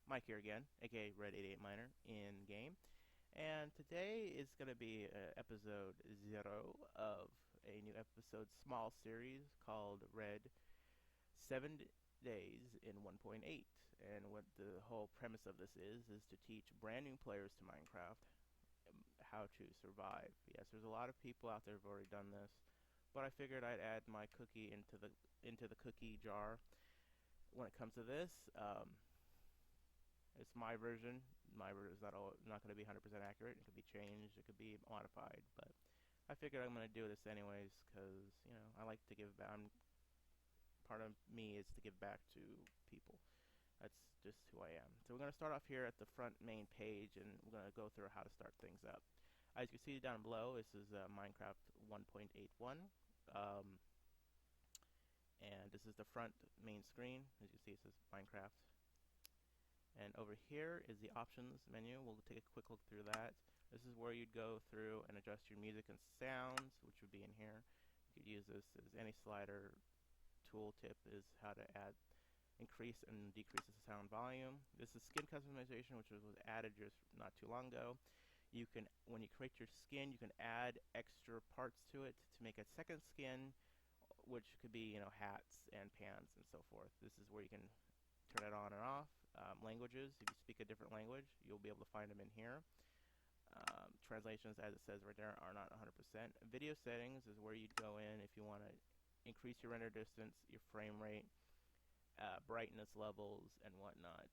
Mike here again, aka Red88Miner in game, and today is going to be episode 0 of a new episode small series called Red 7 Days in 1.8. And what the whole premise of this is to teach brand new players to Minecraft how to survive. Yes, there's a lot of people out there who've already done this, but I figured I'd add my cookie into the cookie jar when it comes to this. It's my version. My version is not going to be 100% accurate. It could be changed. It could be modified. But I figured I'm going to do this anyways because, I like to give back. Part of me is to give back to people. That's just who I am. So we're going to start off here at the front main page, and we're going to go through how to start things up. As you can see down below, this is Minecraft 1.81. And this is the front main screen. As you see, it says Minecraft. And over here is the options menu. We'll take a quick look through that. This is where you'd go through and adjust your music and sounds, which would be in here. You could use this as any slider. Tooltip is how to increase and decrease the sound volume. This is skin customization, which was added just not too long ago. You can, when you create your skin, you can add extra parts to it to make a second skin, which could be, hats and pants and so forth. This is where you can turn it on and off. Languages, if you speak a different language, you'll be able to find them in here. Translations, as it says right there, are not 100%. Video settings is where you'd go in if you want to increase your render distance, your frame rate, brightness levels, and whatnot.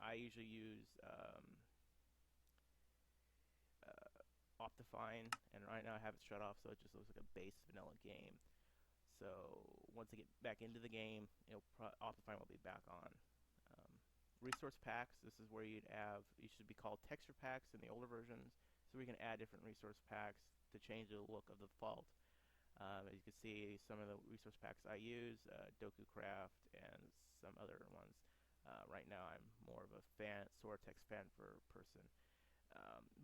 I usually use Optifine, and right now I have it shut off, so it just looks like a base vanilla game. So once I get back into the game, Optifine will be back on. Resource packs, this is where you should be called texture packs in the older versions, so we can add different resource packs to change the look of the default. As you can see, some of the resource packs I use, DokuCraft and some other ones. Right now I'm more of a Soartex fan person.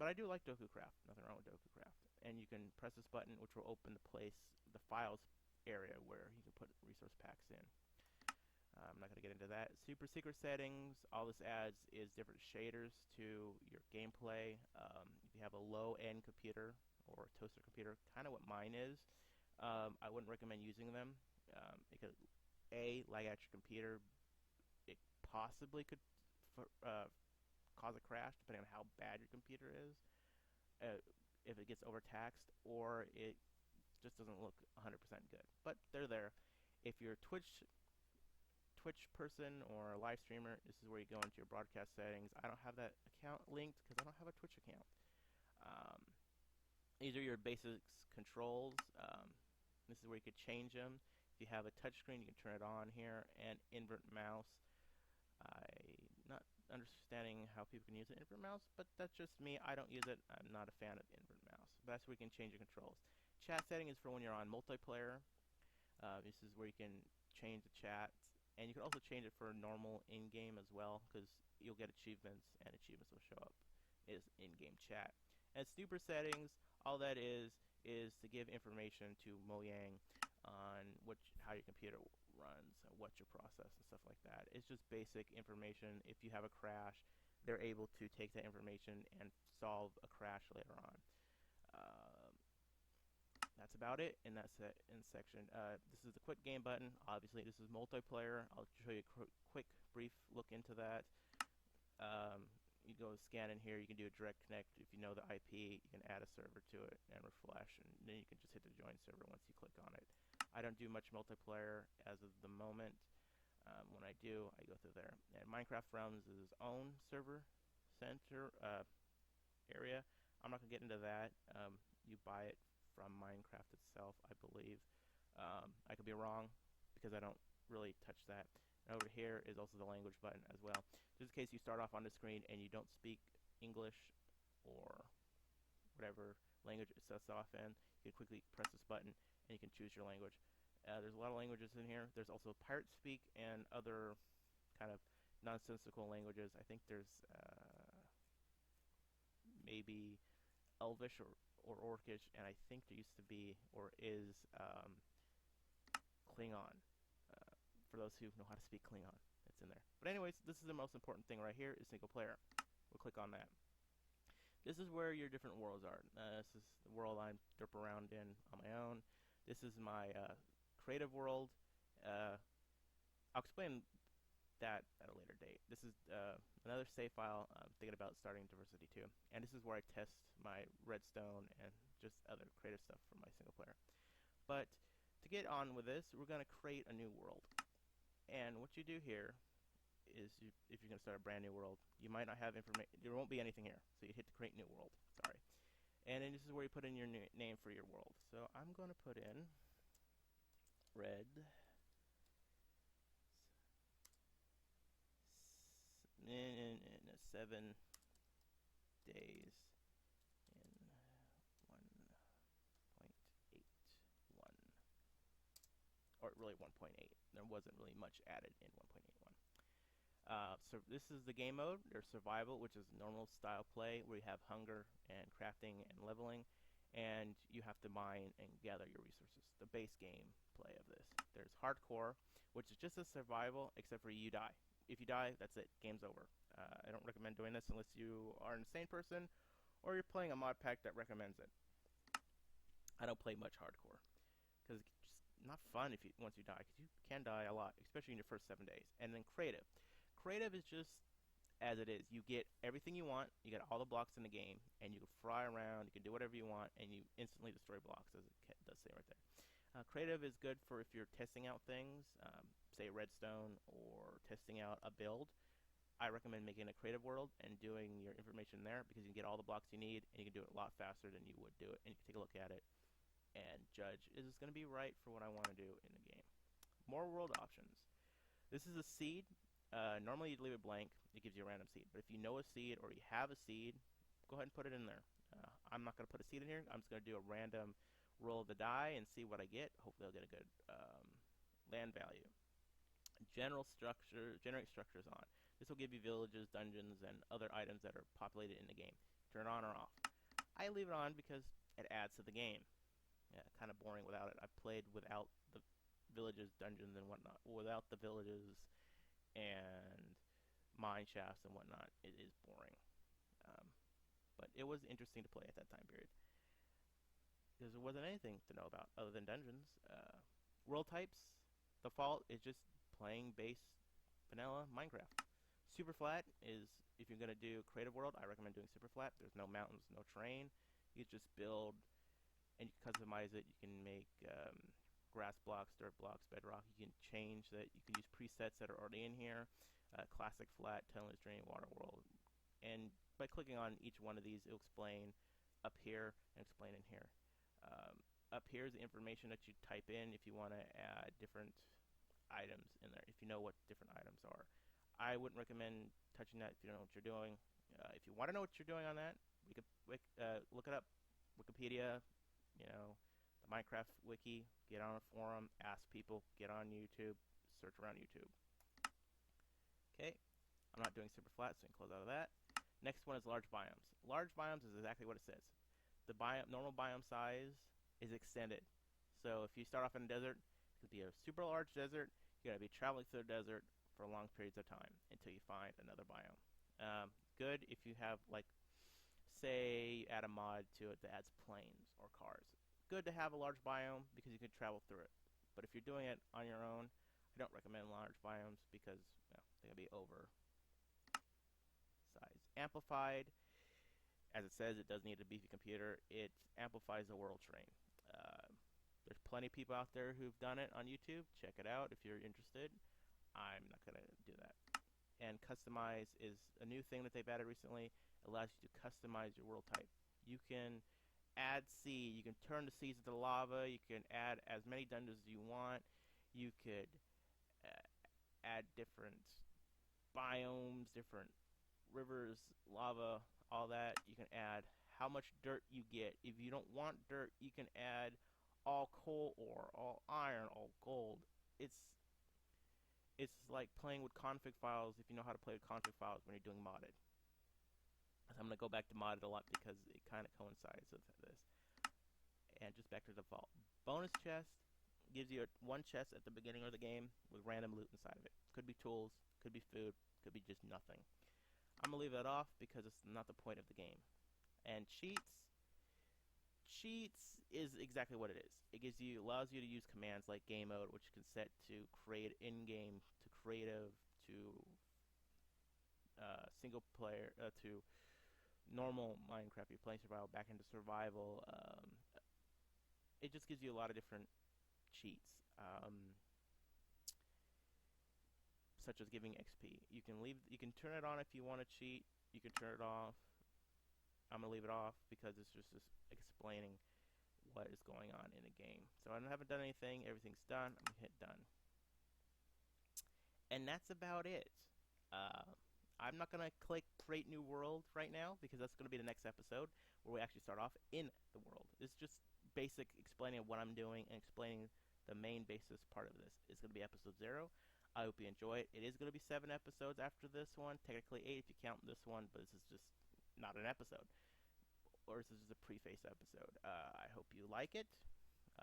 But I do like DokuCraft, nothing wrong with DokuCraft. And you can press this button, which will open the files area where you can put resource packs in. I'm not going to get into that. Super secret settings, all this adds is different shaders to your gameplay. If you have a low-end computer or a toaster computer, kind of what mine is, I wouldn't recommend using them. It could, lag out your computer. It possibly could cause a crash, depending on how bad your computer is. If it gets overtaxed, or it just doesn't look 100% good. But they're there. If you're a Twitch person or a live streamer, this is where you go into your broadcast settings. I don't have that account linked because I don't have a Twitch account. These are your basics controls. This is where you could change them. If you have a touchscreen, you can turn it on here. And invert mouse. I'm not understanding how people can use an invert mouse, but that's just me. I don't use it. I'm not a fan of invert mouse. But that's where you can change your controls. Chat setting is for when you're on multiplayer. This is where you can change the chat. And you can also change it for normal in-game as well, because you'll get achievements, and achievements will show up as in-game chat. And super settings, all that is to give information to Mojang on how your computer runs, what's your process, and stuff like that. It's just basic information. If you have a crash, they're able to take that information and solve a crash later on. That's about it in that section. This is the quick game button. Obviously, this is multiplayer. I'll show you a quick, brief look into that. You go scan in here. You can do a direct connect. If you know the IP, you can add a server to it and refresh, and then you can just hit the join server once you click on it. I don't do much multiplayer as of the moment. When I do, I go through there. And Minecraft runs its own server center area. I'm not going to get into that. You buy it from Minecraft itself, I believe. I could be wrong because I don't really touch that. And over here is also the language button as well. Just in case you start off on the screen and you don't speak English or whatever language it sets off in, you can quickly press this button and you can choose your language. There's a lot of languages in here. There's also Pirate Speak and other kind of nonsensical languages. I think there's maybe Elvish or Orcish, and I think there used to be or is Klingon. For those who know how to speak Klingon, that's in there. But anyways, this is the most important thing right here is single player. We'll click on that. This is where your different worlds are. This is the world I'm derp around in on my own. This is my creative world. I'll explain that at a later date. This is another save file. I'm thinking about starting Diversity 2. And this is where I test my redstone and just other creative stuff for my single player. But to get on with this, we're going to create a new world. And what you do here is if you're going to start a brand new world, you might not have information. There won't be anything here. So you hit the create new world. Sorry. And then this is where you put in your name for your world. So I'm going to put in red 7 days in 1.81, or really 1.8. There wasn't really much added in 1.81. So this is the game mode. There's survival, which is normal style play where you have hunger and crafting and leveling, and you have to mine and gather your resources. The base game play of this. There's hardcore, which is just a survival except for you die. If you die, that's it. Game's over. I don't recommend doing this unless you are an insane person or you're playing a mod pack that recommends it. I don't play much hardcore because it's just not fun if once you die, because you can die a lot, especially in your first 7 days. And then creative. Creative is just as it is. You get everything you want. You get all the blocks in the game, and you can fly around. You can do whatever you want, and you instantly destroy blocks, as it does say right there. Creative is good for if you're testing out things, say redstone, or testing out a build. I recommend making a creative world and doing your information there because you can get all the blocks you need and you can do it a lot faster than you would do it. And you can take a look at it and judge, is this going to be right for what I want to do in the game? More world options. This is a seed. Normally you'd leave it blank. It gives you a random seed. But if you know a seed or you have a seed, go ahead and put it in there. I'm not going to put a seed in here. I'm just going to do a random roll of the die and see what I get. Hopefully I'll get a good land value. Generate structures on. This will give you villages, dungeons, and other items that are populated in the game. Turn it on or off. I leave it on because it adds to the game. Yeah, kind of boring without it. I've played without the villages, dungeons, and whatnot. Without the villages and mine shafts and whatnot, it is boring. But it was interesting to play at that time period because there wasn't anything to know about other than dungeons. World types, default is just playing base vanilla Minecraft. Super flat is if you're going to do creative world, I recommend doing super flat. There's no mountains, no terrain. You just build and you can customize it. You can make grass blocks, dirt blocks, bedrock. You can change that. You can use presets that are already in here. Classic flat, tunnelers, drain, water world. And by clicking on each one of these, it'll explain up here and explain in here. Up here is the information that you type in if you want to add different items in there, if you know what different items are. I wouldn't recommend touching that if you don't know what you're doing. If you want to know what you're doing on that, we could look it up. Wikipedia, the Minecraft wiki, get on a forum, ask people, get on YouTube, search around YouTube. Okay, I'm not doing super flat, so you can close out of that. Next one is large biomes. Large biomes is exactly what it says. The normal biome size is extended. So if you start off in a desert, it could be a super large desert. You're going to be traveling through the desert for long periods of time until you find another biome. Good if you have, like, say, you add a mod to it that adds planes or cars. Good to have a large biome because you can travel through it. But if you're doing it on your own, I don't recommend large biomes because they're going to be over size. Amplified, as it says, it does need a beefy computer. It amplifies the world terrain. There's plenty of people out there who've done it on YouTube. Check it out if you're interested. I'm not going to do that. And customize is a new thing that they've added recently. It allows you to customize your world type. You can add seed. You can turn the seeds into lava. You can add as many dungeons as you want. You could add different biomes, different rivers, lava, all that. You can add how much dirt you get. If you don't want dirt, you can add all coal ore, all iron, all gold. It's like playing with config files if you know how to play with config files when you're doing modded. So I'm going to go back to modded a lot because it kind of coincides with this. And just back to default. Bonus chest. gives you one chest at the beginning of the game with random loot inside of it. Could be tools, could be food, could be just nothing. I'm gonna leave that off because it's not the point of the game. And cheats is exactly what it is. It allows you to use commands like game mode, which you can set to create in-game, to creative, to single player, to normal Minecraft. You're playing survival back into survival. It just gives you a lot of different cheats, such as giving XP. You can turn it on if you want to cheat. You can turn it off. I'm gonna leave it off because it's just explaining what is going on in a game. So I haven't done anything. Everything's done. I'm gonna hit done, and that's about it. Uh, I'm not gonna click create new world right now because that's gonna be the next episode where we actually start off in the world. It's just basic explaining of what I'm doing and explaining the main basis part of this. It's gonna be episode 0. I hope you enjoy it. It is gonna be 7 episodes after this one. Technically 8 if you count this one, but this is just not an episode. Or this is a preface episode. I hope you like it.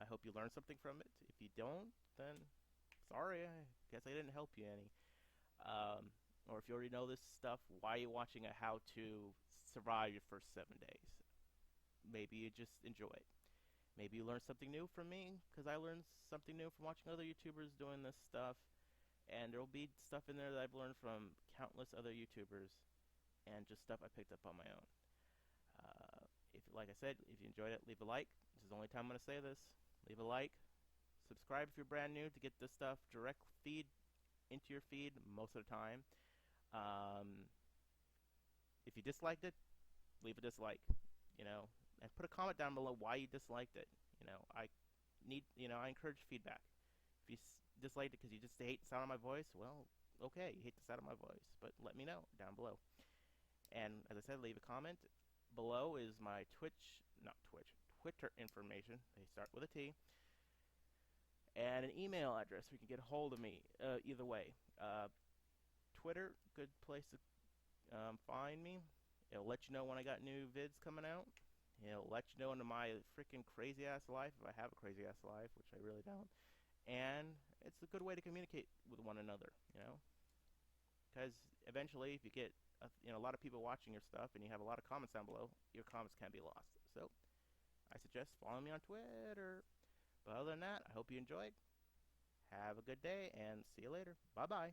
I hope you learn something from it. If you don't, then sorry. I guess I didn't help you any. Or if you already know this stuff, why are you watching a how to survive your first 7 days? Maybe you just enjoy it. Maybe you learn something new from me, because I learned something new from watching other YouTubers doing this stuff. And there will be stuff in there that I've learned from countless other YouTubers, and just stuff I picked up on my own. Like I said, if you enjoyed it, leave a like. This is the only time I'm going to say this. Leave a like. Subscribe if you're brand new to get this stuff direct feed into your feed most of the time. If you disliked it, leave a dislike, and put a comment down below why you disliked it. I encourage feedback. If you disliked it because you just hate the sound of my voice, well, okay, you hate the sound of my voice, but let me know down below. And as I said, leave a comment. Below is my Twitter information. They start with a T. And an email address. We can get a hold of me either way. Twitter, good place to find me. It'll let you know when I got new vids coming out. It'll let you know into my freaking crazy ass life if I have a crazy ass life, which I really don't. And it's a good way to communicate with one another, because eventually if you get a lot of people watching your stuff and you have a lot of comments down below, your comments can be lost. So I suggest following me on Twitter. But other than that, I hope you enjoyed. Have a good day and see you later. Bye bye.